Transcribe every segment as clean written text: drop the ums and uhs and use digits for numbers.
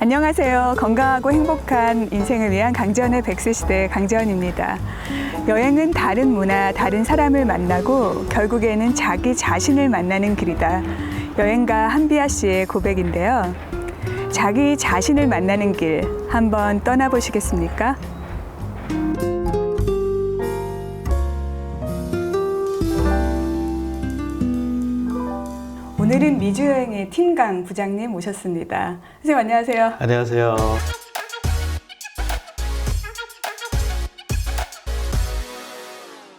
안녕하세요. 건강하고 행복한 인생을 위한 강지연의 100세 시대 강지연입니다. 여행은 다른 문화, 다른 사람을 만나고 결국에는 자기 자신을 만나는 길이다. 여행가 한비아 씨의 고백인데요. 자기 자신을 만나는 길 한번 떠나보시겠습니까? 오늘은 미주여행의 팀강 부장님 모셨습니다. 선생님 안녕하세요. 안녕하세요.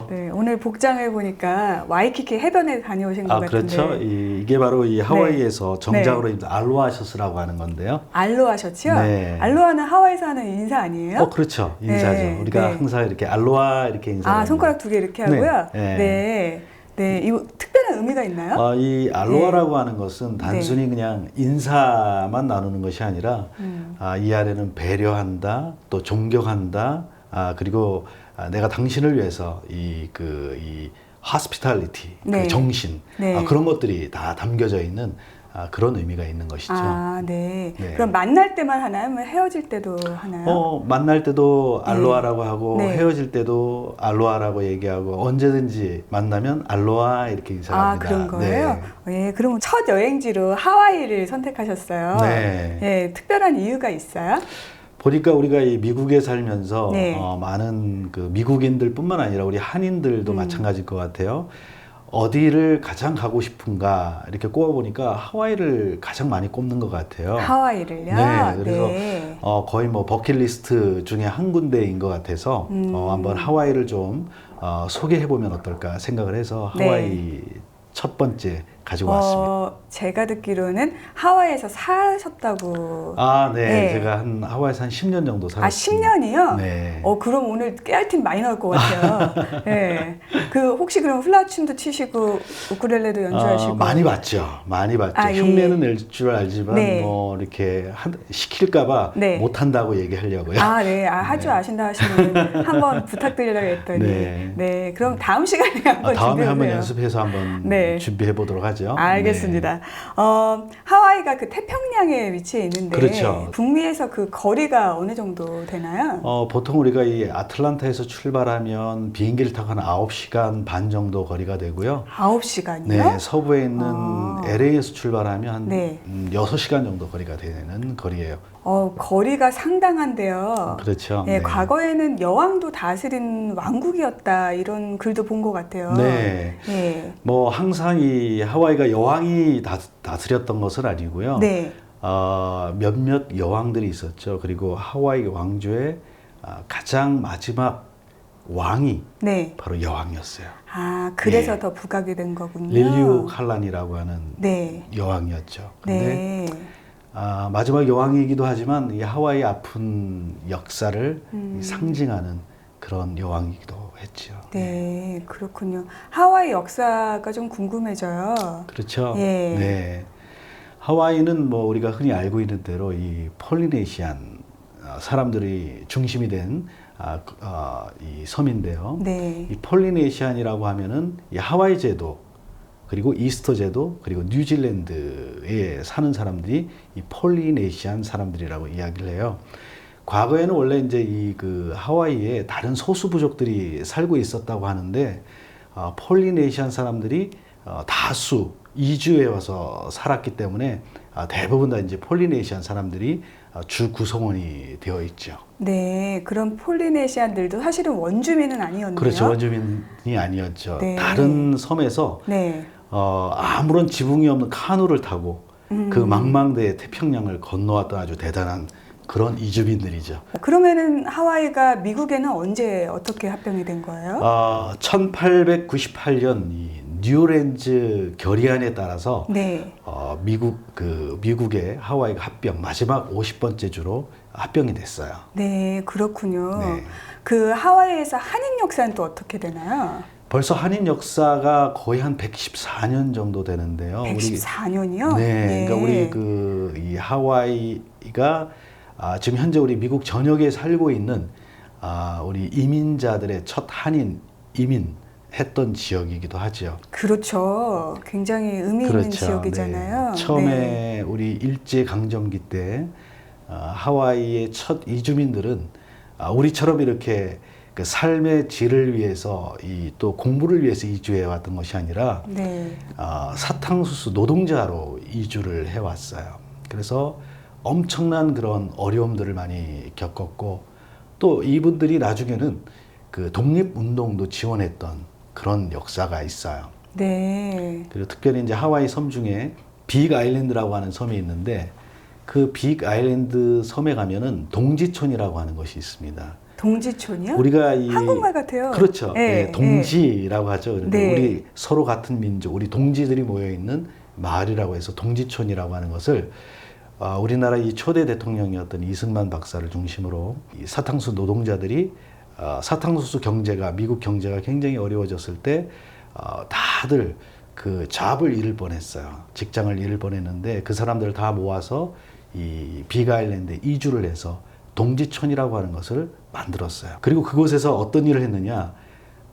네, 오늘 복장을 보니까 와이키키 해변에 다녀오신 것 같은데. 그렇죠. 이게 바로 이 하와이에서 정장으로 입는 알로하 셔츠라고 하는 건데요. 알로하 셔츠요? 네. 알로하는 하와이에서 하는 인사 아니에요? 그렇죠. 인사죠. 네, 우리가 네. 항상 이렇게 알로하 이렇게 인사. 손가락 두 개 이렇게 하고요. 네. 네. 네. 이거 특별한 의미가 있나요? 이 알로하라고 하는 것은 단순히 그냥 인사만 나누는 것이 아니라 이 안에는 배려한다, 또 존경한다, 그리고 내가 당신을 위해서 이 hospitality, 네. 그 정신, 네. 그런 것들이 다 담겨져 있는 그런 의미가 있는 것이죠. 네. 네. 그럼 만날 때만 하나요? 아니면 헤어질 때도 하나요? 만날 때도 알로하라고 하고 네. 헤어질 때도 알로하라고 얘기하고 언제든지 만나면 알로하 이렇게 인사합니다. 그런 거예요? 네. 그럼 첫 여행지로 하와이를 선택하셨어요. 네. 네. 특별한 이유가 있어요? 보니까 우리가 이 미국에 살면서 네. 많은 그 미국인들뿐만 아니라 우리 한인들도 마찬가지일 것 같아요. 어디를 가장 가고 싶은가 이렇게 꼽아보니까 하와이를 가장 많이 꼽는 것 같아요. 하와이를요? 네, 그래서 네. 거의 뭐 버킷리스트 중에 한 군데인 것 같아서 한번 하와이를 좀 소개해보면 어떨까 생각을 해서 하와이 첫 번째 가지고 왔습니다. 제가 듣기로는 하와이에서 사셨다고. 네. 네. 제가 하와이에서 한 10년 정도 살았습니다. 10년이요? 네. 그럼 오늘 깨알팀 많이 나올 것 같아요. 네. 혹시 그럼 플라춤도 치시고 우쿨렐레도 연주하시고? 많이 봤죠. 많이 봤죠. 흉내는 낼 줄 알지만 네. 뭐 이렇게 시킬까봐 네. 못한다고 얘기하려고요. 네. 할 줄 아신다 하시면 한번 부탁드리려고 했더니. 네. 그럼 다음 시간에 한번 다음에 준비해보세요. 한번 연습해서 한번 네. 준비해 보도록 하죠. 알겠습니다. 하와이가 그 태평양에 위치해 있는데 그렇죠. 북미에서 그 거리가 어느 정도 되나요? 보통 우리가 이 아틀란타에서 출발하면 비행기를 타고 한 9시간 반 정도 거리가 되고요. 9시간이요? 네, 서부에 있는 LA에서 출발하면 한 네. 6시간 정도 거리가 되는 거리예요. 거리가 상당한데요. 그렇죠. 네, 과거에는 여왕도 다스린 왕국이었다 이런 글도 본 것 같아요. 네. 네. 뭐 항상 이 하와이가 여왕이 다스렸던 것은 아니고요. 네. 몇몇 여왕들이 있었죠. 그리고 하와이 왕조의 가장 마지막 왕이 네. 바로 여왕이었어요. 그래서 네. 더 부각이 된 거군요. 릴리우 칼란이라고 하는 네. 여왕이었죠. 근데 네. 마지막 여왕이기도 하지만 이 하와이의 아픈 역사를 상징하는 그런 여왕이기도 했죠. 네, 그렇군요. 하와이 역사가 좀 궁금해져요. 그렇죠. 예. 네. 하와이는 뭐 우리가 흔히 알고 있는 대로 이 폴리네시안 사람들이 중심이 된 이 섬인데요. 네. 이 폴리네시안이라고 하면은 이 하와이 제도 그리고 이스터 제도 그리고 뉴질랜드에 사는 사람들이 이 폴리네시안 사람들이라고 이야기를 해요. 과거에는 원래 이제 하와이에 다른 소수 부족들이 살고 있었다고 하는데 폴리네시안 사람들이 다수 이주해 와서 살았기 때문에 대부분 다 이제 폴리네시안 사람들이 주 구성원이 되어 있죠. 네, 그럼 폴리네시안들도 사실은 원주민은 아니었네요. 그렇죠. 원주민이 아니었죠. 네. 다른 섬에서 네. 아무런 지붕이 없는 카누를 타고 그 망망대해 태평양을 건너왔던 아주 대단한 그런 이주민들이죠. 그러면은 하와이가 미국에는 언제 어떻게 합병이 된 거예요? 1898년 이 뉴오렌즈 결의안에 따라서 네. 미국의 하와이가 합병 마지막 50번째 주로 합병이 됐어요. 네, 그렇군요. 네. 그 하와이에서 한인 역사는 또 어떻게 되나요? 벌써 한인 역사가 거의 한 114년 정도 되는데요. 114년이요? 네, 그러니까 우리 이 하와이가 지금 현재 우리 미국 전역에 살고 있는 우리 이민자들의 첫 한인 이민 했던 지역이기도 하죠. 그렇죠. 굉장히 의미 있는 지역이잖아요. 네. 처음에 네. 우리 일제 강점기 때 하와이의 첫 이주민들은 우리처럼 이렇게 그 삶의 질을 위해서 또 공부를 위해서 이주해 왔던 것이 아니라 네. 사탕수수 노동자로 이주를 해왔어요. 그래서 엄청난 그런 어려움들을 많이 겪었고 또 이분들이 나중에는 그 독립운동도 지원했던 그런 역사가 있어요. 네. 그리고 특별히 이제 하와이 섬 중에 빅 아일랜드라고 하는 섬이 있는데 그 빅 아일랜드 섬에 가면은 동지촌이라고 하는 것이 있습니다. 동지촌이요? 우리가 한국말 같아요. 그렇죠. 네, 네, 동지라고 하죠. 그런데 네. 우리 서로 같은 민족, 우리 동지들이 모여 있는 마을이라고 해서 동지촌이라고 하는 것을 우리나라 이 초대 대통령이었던 이승만 박사를 중심으로 이 사탕수수 노동자들이 사탕수수 경제가 미국 경제가 굉장히 어려워졌을 때 다들 그 잡을 잃을 뻔했어요. 직장을 잃을 뻔했는데 그 사람들을 다 모아서 이 빅 아일랜드에 이주를 해서 동지촌이라고 하는 것을 만들었어요. 그리고 그곳에서 어떤 일을 했느냐?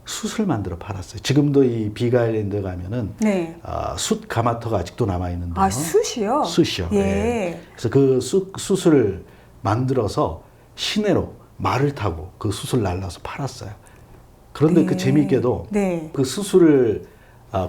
숯을 만들어 팔았어요. 지금도 이 빅 아일랜드 가면은 네. 숯 가마터가 아직도 남아 있는데요. 아, 숯이요? 숯이요. 예. 네. 그래서 그 숯을 만들어서 시내로 말을 타고 그 숯을 날라서 팔았어요. 그런데 네. 그 재미있게도 네. 그 숯을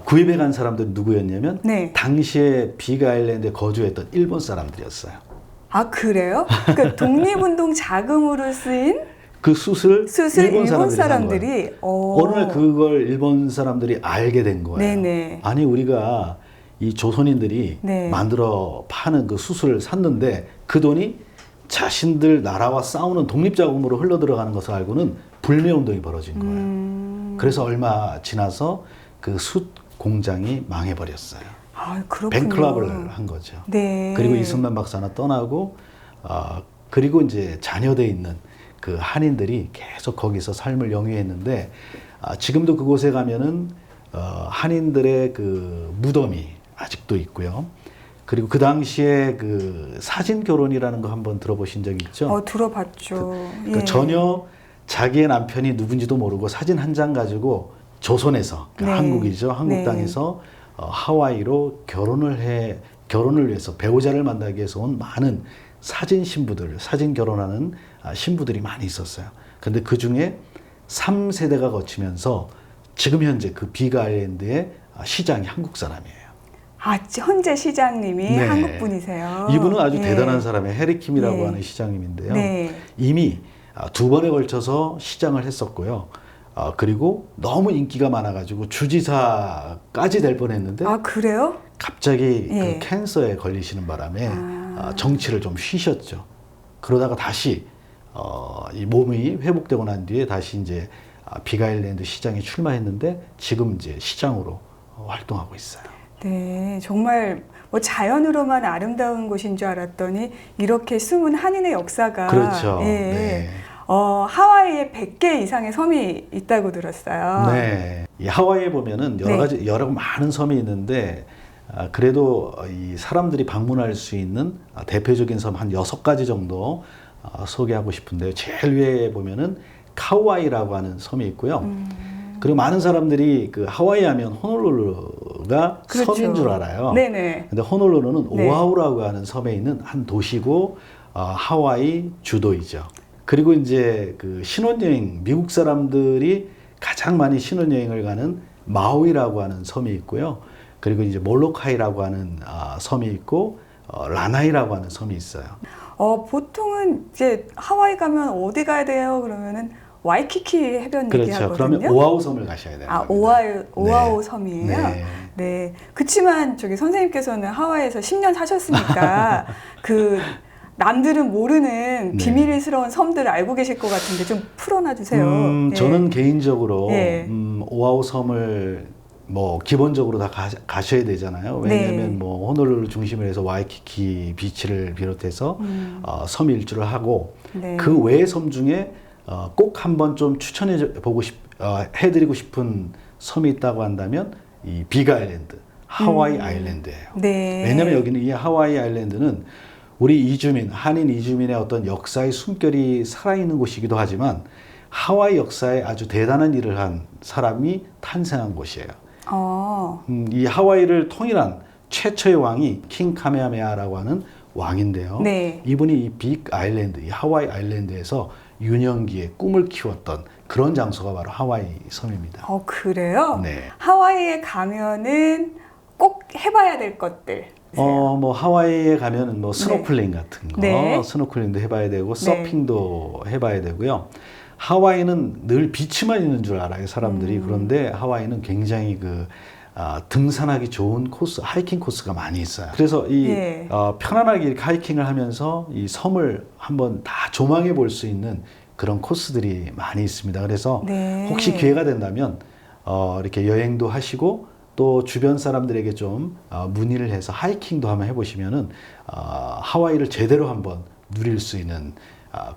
구입해 간 사람들이 누구였냐면 네. 당시에 빅 아일랜드에 거주했던 일본 사람들이었어요. 아, 그래요? 그러니까 독립운동 자금으로 쓰인 그 숯을 일본 한 거예요. 사람들이 어느 날 그걸 일본 사람들이 알게 된 거예요. 네네. 아니 우리가 이 조선인들이 네. 만들어 파는 그 숯을 샀는데 그 돈이 자신들 나라와 싸우는 독립자금으로 흘러 들어가는 것을 알고는 불매운동이 벌어진 거예요. 그래서 얼마 지나서 그 숯 공장이 망해버렸어요. 아, 그렇군요. 뱅클럽을 한 거죠. 네. 그리고 이승만 박사는 떠나고 그리고 이제 잔여돼 있는 그 한인들이 계속 거기서 삶을 영위했는데 지금도 그곳에 가면은 한인들의 그 무덤이 아직도 있고요. 그리고 그 당시에 그 사진 결혼이라는 거 한번 들어보신 적 있죠? 들어봤죠. 그러니까 예. 전혀 자기의 남편이 누군지도 모르고 사진 한 장 가지고 조선에서 네. 한국이죠. 한국 네. 땅에서 하와이로 결혼을 위해서 배우자를 만나기 위해서 온 많은 사진 신부들, 사진 결혼하는 신부들이 많이 있었어요. 근데 그 중에 3세대가 거치면서 지금 현재 그 빅 아일랜드의 시장이 한국 사람이에요. 아, 현재 시장님이 네. 한국 분이세요. 이분은 아주 예. 대단한 사람이에요. 해리킴이라고 예. 하는 시장님인데요. 네. 이미 2번에 걸쳐서 시장을 했었고요. 그리고 너무 인기가 많아가지고 주지사까지 될 뻔했는데 아, 그래요? 갑자기 예. 그 캔서에 걸리시는 바람에 정치를 좀 쉬셨죠. 그러다가 다시 이 몸이 회복되고 난 뒤에 다시 이제 빅 아일랜드 시장에 출마했는데 지금 이제 시장으로 활동하고 있어요. 네, 정말 뭐 자연으로만 아름다운 곳인 줄 알았더니 이렇게 숨은 한인의 역사가 그렇죠. 예. 네. 하와이에 100개 이상의 섬이 있다고 들었어요. 네. 이 하와이에 보면은 여러 네. 가지 여러 많은 섬이 있는데 그래도 이 사람들이 방문할 수 있는 대표적인 섬 한 6가지 정도 소개하고 싶은데요. 제일 위에 보면은 카우아이라고 하는 섬이 있고요. 그리고 많은 사람들이 그 하와이 하면 호놀룰루가 그렇죠. 섬인 줄 알아요. 네네. 근데 호놀룰루는 네. 오아후라고 하는 섬에 있는 한 도시고 하와이 주도이죠. 그리고 이제 그 신혼여행 미국 사람들이 가장 많이 신혼여행을 가는 마우이라고 하는 섬이 있고요. 그리고 이제 몰로카이라고 하는 섬이 있고 라나이라고 하는 섬이 있어요. 보통은 이제 하와이 가면 어디 가야 돼요? 그러면은 와이키키 해변 그렇죠. 얘기하거든요. 그러면 오아후 섬을 가셔야 돼요. 오아후 네. 섬이에요. 네. 네. 그치만 저기 선생님께서는 하와이에서 10년 사셨으니까 그 남들은 모르는 네. 비밀스러운 섬들을 알고 계실 것 같은데 좀 풀어놔 주세요. 예. 저는 개인적으로 예. 오아후 섬을 뭐 기본적으로 다 가셔야 되잖아요. 왜냐하면 네. 뭐 호놀룰루 중심으로 해서 와이키키 비치를 비롯해서 섬 일주를 하고 네. 그 외의 섬 중에 꼭 한번 좀 추천해 보고 해드리고 싶은 섬이 있다고 한다면 이 빅 아일랜드, 하와이 아일랜드예요. 네. 왜냐하면 여기는 이 하와이 아일랜드는 우리 이주민, 한인 이주민의 어떤 역사의 숨결이 살아있는 곳이기도 하지만 하와이 역사에 아주 대단한 일을 한 사람이 탄생한 곳이에요. 이 하와이를 통일한 최초의 왕이 킹 카메하메하라고 하는 왕인데요. 네. 이분이 이 빅 아일랜드, 이 하와이 아일랜드에서 유년기에 꿈을 키웠던 그런 장소가 바로 하와이 섬입니다. 그래요? 네. 하와이에 가면은 꼭 해봐야 될 것들. 뭐 하와이에 가면은 뭐 스노클링 같은 거, 네. 스노클링도 해봐야 되고 서핑도 해봐야 되고요. 하와이는 늘 비치만 있는 줄 알아요, 사람들이. 그런데 하와이는 굉장히 등산하기 좋은 코스, 하이킹 코스가 많이 있어요. 그래서 예. 편안하게 이렇게 하이킹을 하면서 이 섬을 한번 다 조망해 볼 수 있는 그런 코스들이 많이 있습니다. 그래서 네. 혹시 기회가 된다면 이렇게 여행도 하시고 또 주변 사람들에게 좀 문의를 해서 하이킹도 한번 해보시면은 하와이를 제대로 한번 누릴 수 있는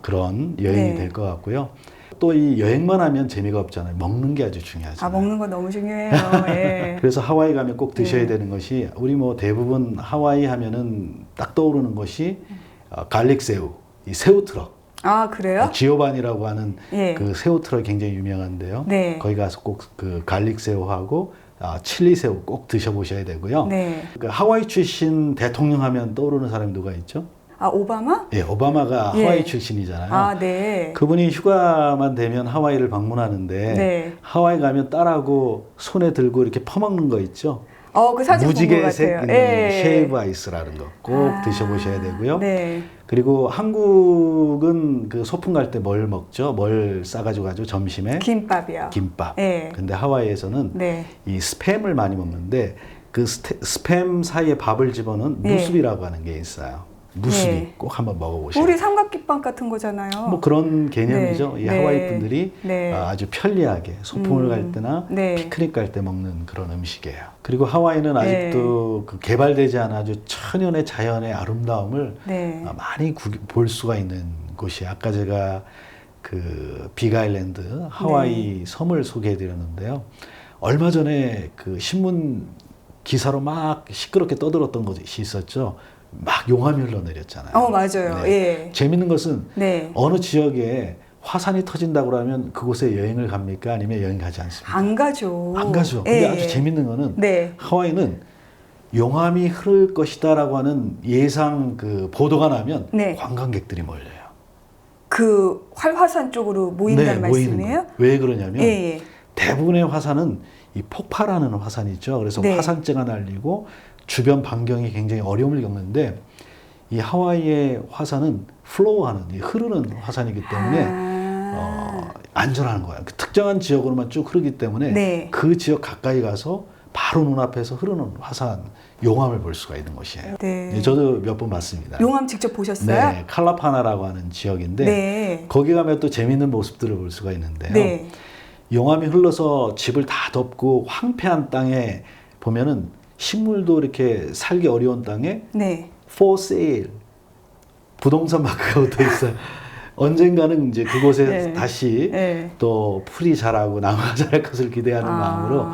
그런 여행이 네. 될 것 같고요. 또 이 여행만 하면 재미가 없잖아요. 먹는 게 아주 중요하잖아요. 먹는 거 너무 중요해요. 예. 그래서 하와이 가면 꼭 드셔야 네. 되는 것이 우리 뭐 대부분 하와이 하면은 딱 떠오르는 것이 갈릭 새우, 이 새우 트럭. 그래요? 지오반이라고 하는 예. 그 새우 트럭이 굉장히 유명한데요. 네. 거기 가서 꼭 그 갈릭 새우하고 칠리 새우 꼭 드셔보셔야 되고요. 네. 하와이 출신 대통령 하면 떠오르는 사람이 누가 있죠? 오바마? 예, 오바마가 예. 하와이 출신이잖아요. 네. 그분이 휴가만 되면 하와이를 방문하는데 네. 하와이 가면 딸하고 손에 들고 이렇게 퍼먹는 거 있죠? 그 사진 본것 무지개색 같아요. 있는 예. 쉐이브 아이스라는 거 꼭 드셔보셔야 되고요. 네. 그리고 한국은 그 소풍 갈 때 뭘 먹죠? 뭘 싸가지고 가죠? 점심에? 김밥이요. 김밥. 네. 근데 하와이에서는 네. 이 스팸을 많이 먹는데 그 스팸 사이에 밥을 집어넣은 예. 무수비라고 하는 게 있어요. 무수비 예. 꼭 한번 먹어보세요. 우리 삼각김밥 같은 거잖아요. 뭐 그런 개념이죠. 네. 이 네. 하와이 분들이 네. 아주 편리하게 소풍을 갈 때나 네. 피크닉 갈 때 먹는 그런 음식이에요. 그리고 하와이는 네. 아직도 그 개발되지 않아 아주 천연의 자연의 아름다움을 네. 많이 볼 수가 있는 곳이 아까 제가 그 빅아일랜드 하와이 섬을 소개해 드렸는데요. 얼마 전에 그 신문 기사로 막 시끄럽게 떠들었던 것이 있었죠. 막 용암이 흘러내렸잖아요. 맞아요. 네. 예. 재밌는 것은 네. 어느 지역에 화산이 터진다고 하면 그곳에 여행을 갑니까? 아니면 여행 가지 않습니까? 안 가죠. 안 가죠. 근데 예. 아주 재밌는 거는 네. 하와이는 용암이 흐를 것이다라고 하는 예상 그 보도가 나면 네. 관광객들이 몰려요. 그 활화산 쪽으로 모인다는 모이는 말씀이에요? 거예요. 왜 그러냐면 예. 대부분의 화산은 이 폭발하는 화산이 있죠. 그래서 네. 화산재가 날리고 주변 반경이 굉장히 어려움을 겪는데 이 하와이의 화산은 플로우하는 흐르는 화산이기 때문에 안전한 거예요. 그 특정한 지역으로만 쭉 흐르기 때문에 네. 그 지역 가까이 가서 바로 눈앞에서 흐르는 화산 용암을 볼 수가 있는 곳이에요. 네. 네, 저도 몇 번 봤습니다. 용암 직접 보셨어요? 네, 칼라파나라고 하는 지역인데 네. 거기 가면 또 재밌는 모습들을 볼 수가 있는데요. 네. 용암이 흘러서 집을 다 덮고 황폐한 땅에 보면은 식물도 이렇게 살기 어려운 땅에 네. for sale 부동산 마크가 붙어 있어요. 언젠가는 이제 그곳에 네. 다시 네. 또 풀이 자라고 나무가 자랄 것을 기대하는 마음으로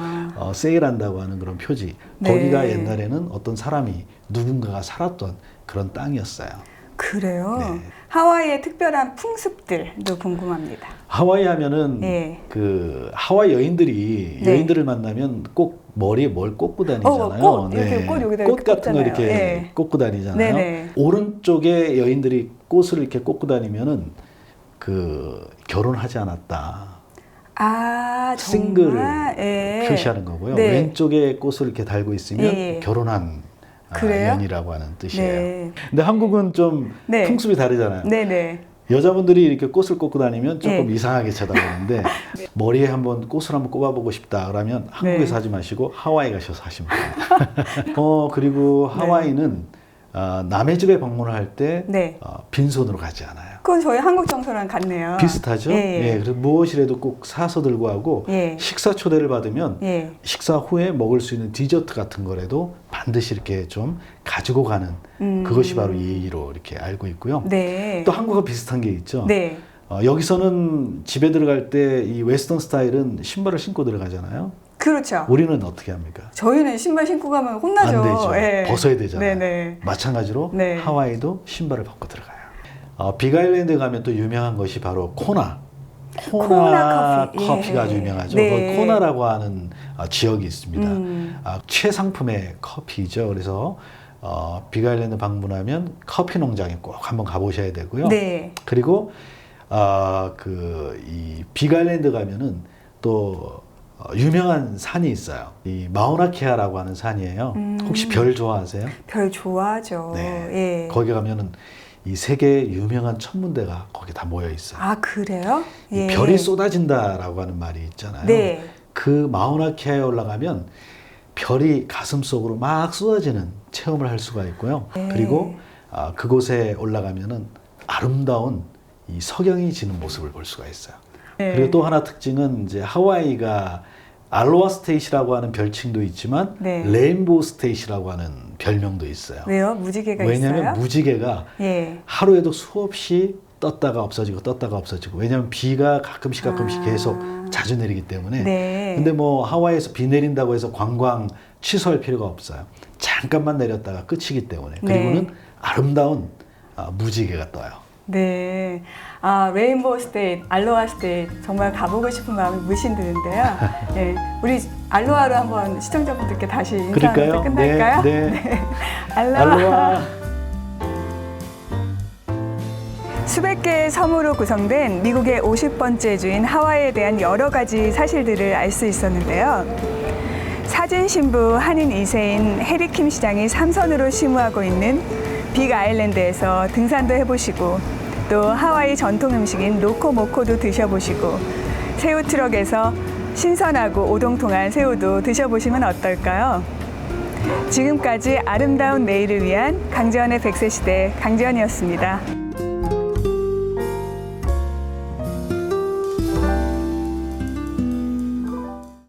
세일한다고 하는 그런 표지. 네. 거기가 옛날에는 어떤 사람이 누군가가 살았던 그런 땅이었어요. 그래요? 네. 하와이의 특별한 풍습들도 궁금합니다. 하와이 하면은 네. 그 하와이 여인들이 네. 여인들을 만나면 꼭 머리에 뭘 꽂고 다니잖아요. 꽃, 이렇게 꽃 여기다 꽃 이렇게 같은 거 꽂잖아요. 이렇게 네. 꽂고 다니잖아요. 네네. 오른쪽에 여인들이 꽃을 이렇게 꽂고 다니면은 그 결혼하지 않았다. 싱글을 정말? 예. 표시하는 거고요. 네. 왼쪽에 꽃을 이렇게 달고 있으면 예. 결혼한 그래요? 연이라고 하는 뜻이에요. 네. 근데 한국은 좀 네. 풍습이 다르잖아요. 네네. 여자분들이 이렇게 꽃을 꽂고 다니면 조금 예. 이상하게 쳐다보는데 머리에 한번 꽃을 한번 꼽아보고 싶다 그러면 한국에서 네. 하지 마시고 하와이 가셔서 하시면 됩니다. 그리고 하와이는 남의 집에 방문을 할 때 네. 빈손으로 가지 않아요. 그건 저희 한국 정서랑 같네요. 비슷하죠? 예. 그래서 무엇이라도 꼭 사서 들고 하고 예. 식사 초대를 받으면 예. 식사 후에 먹을 수 있는 디저트 같은 거라도 반드시 이렇게 좀 가지고 가는 그것이 바로 예의로 이렇게 알고 있고요. 네. 또 한국과 비슷한 게 있죠. 네. 여기서는 집에 들어갈 때 이 웨스턴 스타일은 신발을 신고 들어가잖아요. 그렇죠. 우리는 어떻게 합니까? 저희는 신발 신고 가면 혼나죠. 안 되죠. 예. 벗어야 되잖아요. 네네. 마찬가지로 네. 하와이도 신발을 벗고 들어가요. 빅아일랜드 가면 또 유명한 것이 바로 코나. 코나 커피. 커피가 예. 아주 유명하죠. 네. 거기 코나라고 하는 지역이 있습니다. 음. 최상품의 커피죠. 그래서 빅아일랜드 방문하면 커피 농장에 꼭 한번 가보셔야 되고요. 네. 그리고 이 빅아일랜드 가면은 또 유명한 산이 있어요. 이 마우나케아라고 하는 산이에요. 혹시 별 좋아하세요? 별 좋아하죠. 네. 예. 거기 가면은 이 세계 유명한 천문대가 거기 다 모여 있어요. 아, 그래요? 이 별이 쏟아진다라고 하는 말이 있잖아요. 네. 그 마우나케아에 올라가면 별이 가슴속으로 막 쏟아지는 체험을 할 수가 있고요. 네. 그리고 그곳에 올라가면은 아름다운 이 석영이 지는 모습을 볼 수가 있어요. 네. 그리고 또 하나 특징은 이제 하와이가 알로하 스테이트라고 하는 별칭도 있지만 네. 레인보우 스테이트라고 하는 별명도 있어요. 왜요? 무지개가 왜냐하면 있어요? 무지개가 예. 하루에도 수없이 떴다가 없어지고 떴다가 없어지고, 왜냐하면 비가 가끔씩 계속 자주 내리기 때문에. 네. 근데 뭐 하와이에서 비 내린다고 해서 관광 취소할 필요가 없어요. 잠깐만 내렸다가 끝이기 때문에. 그리고는 네. 아름다운 무지개가 떠요. 네. 레인보우 스테이트, 알로하 스테이트 정말 가보고 싶은 마음이 물씬 드는데요. 예. 우리 알로하로 한번 시청자분들께 다시 인사하면서 끝날까요? 네. 알로하. 알로하. 수백 개의 섬으로 구성된 미국의 50번째 주인 하와이에 대한 여러 가지 사실들을 알 수 있었는데요. 사진 신부 한인 2세인 해리킴 시장이 삼선으로 심우하고 있는 빅 아일랜드에서 등산도 해보시고, 또 하와이 전통 음식인 노코모코도 드셔보시고, 새우 트럭에서 신선하고 오동통한 새우도 드셔보시면 어떨까요? 지금까지 아름다운 내일을 위한 강재원의 100세 시대 강재원이었습니다.